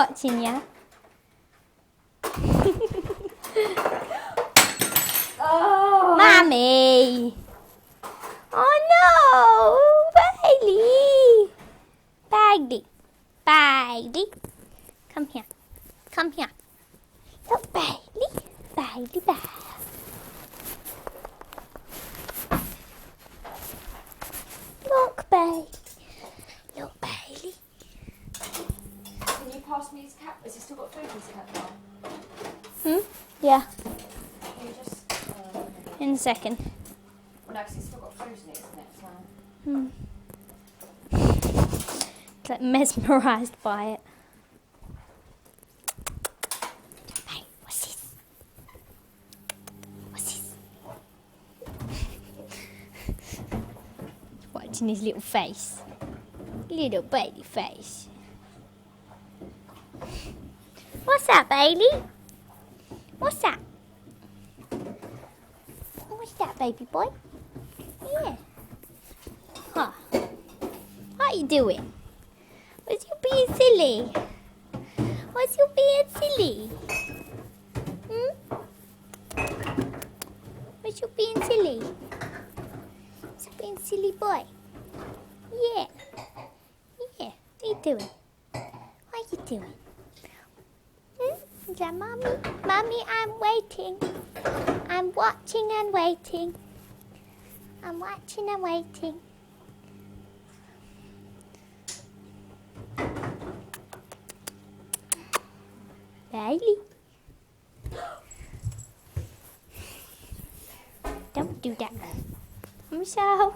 watching you. Oh. Mommy! Oh no! Bailey! Bailey! Bailey! Come here. Come here. Look, Bailey. Bailey, Bailey. Look, Bailey. Look, Bailey. Can you pass me his cap? Has he still got food in his cap now? Yeah, Can you just... in a second. Well, no, 'cause he's still got food in it, isn't it? So... It's like mesmerised by it. Hey, what's this? What's this? Watching his little face. Little baby face. What's that, Bailey? What's that? What's that, baby boy? Yeah. Huh. What are you doing? What's you being silly? What's you being silly? What's you being silly? What's you being silly boy? Yeah. Yeah. What are you doing? What are you doing? Is that mommy? Mommy, I'm waiting. I'm watching and waiting. I'm watching and waiting. Bailey. Don't do that. I'm sorry.